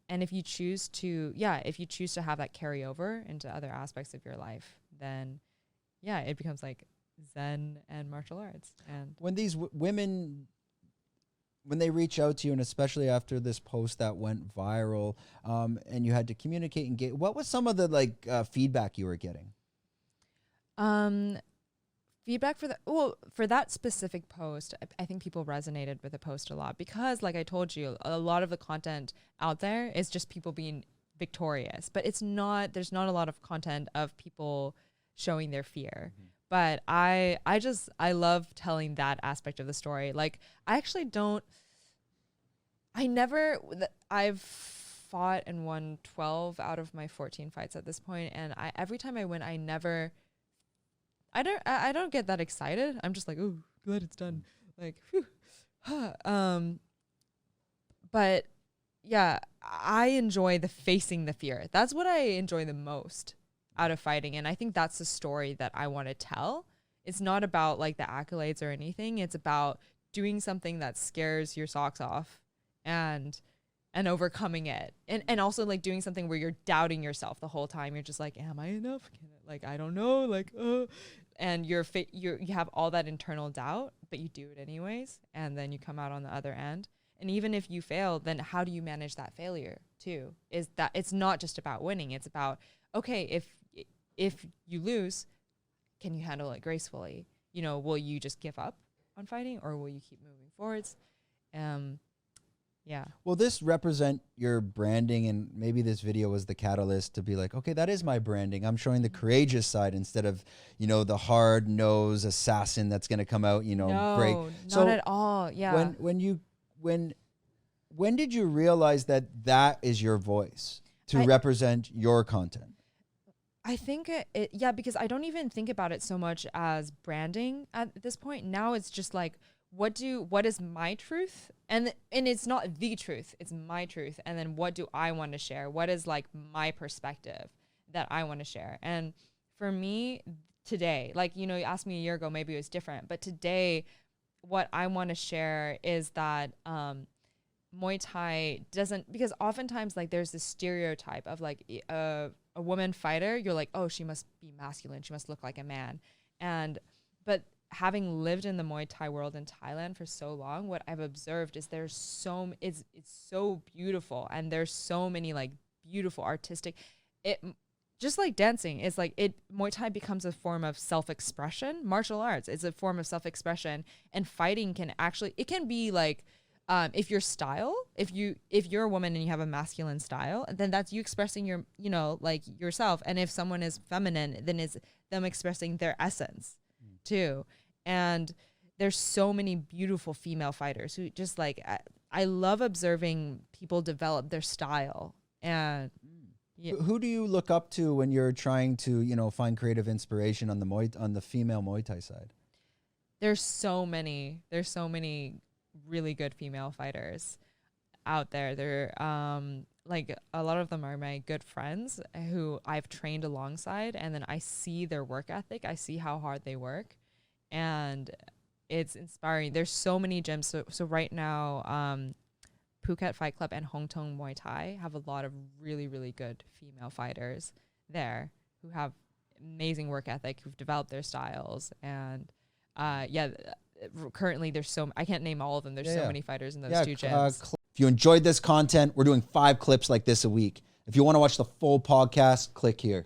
And if you choose to, if you choose to have that carry over into other aspects of your life, then it becomes like Zen and martial arts. And when these women, when they reach out to you, and especially after this post that went viral, and you had to communicate and get, what was some of the feedback you were getting? Feedback for that specific post, I think people resonated with the post a lot because, like I told you, a lot of the content out there is just people being victorious, but there's not a lot of content of people showing their fear. Mm-hmm. But I love telling that aspect of the story. Like, I've fought and won 12 out of my 14 fights at this point, and every time I win, I don't get that excited. I'm just like, oh, glad it's done. Like, whew. But yeah, I enjoy facing the fear. That's what I enjoy the most out of fighting. And I think that's the story that I want to tell. It's not about like the accolades or anything. It's about doing something that scares your socks off and overcoming it. And also like doing something where you're doubting yourself the whole time. You're just like, am I enough? I don't know. And you have all that internal doubt, but you do it anyways. And then you come out on the other end. And even if you fail, then how do you manage that failure too? Is that it's not just about winning. It's about, okay, if you lose, can you handle it gracefully? Will you just give up on fighting, or will you keep moving forwards? Yeah. Will this represent your branding, and maybe this video was the catalyst to be like, okay, that is my branding. I'm showing the courageous side instead of, the hard-nosed assassin that's going to come out, break. Not at all. Yeah. When did you realize that is your voice to represent your content? I think because I don't even think about it so much as branding at this point. Now it's just like, what is my truth? And it's not the truth, it's my truth. And then what do I want to share? What is like my perspective that I want to share? And for me today, you asked me a year ago, maybe it was different, but today what I want to share is that Muay Thai doesn't, because oftentimes like there's this stereotype of like a woman fighter, you're like, oh, she must be masculine, she must look like a man. But having lived in the Muay Thai world in Thailand for so long, what I've observed is it's so beautiful, and there's so many like beautiful artistic, just like dancing is like Muay Thai becomes a form of self-expression. Martial arts is a form of self-expression, and fighting can be like, if you're a woman and you have a masculine style, then that's you expressing your, like yourself. And if someone is feminine, then it's them expressing their essence too. And there's so many beautiful female fighters who just like, I love observing people develop their style. And who do you look up to when you're trying to, find creative inspiration on the female Muay Thai side? There's so many really good female fighters out there. They're like a lot of them are my good friends who I've trained alongside, and then I see their work ethic. I see how hard they work, and it's inspiring. There's so many gyms. So right now, Phuket Fight Club and Hong Kong Muay Thai have a lot of really, really good female fighters there who have amazing work ethic, who've developed their styles. And currently I can't name all of them. There's so many fighters in those two gyms. If you enjoyed this content, we're doing 5 clips like this a week. If you want to watch the full podcast, click here.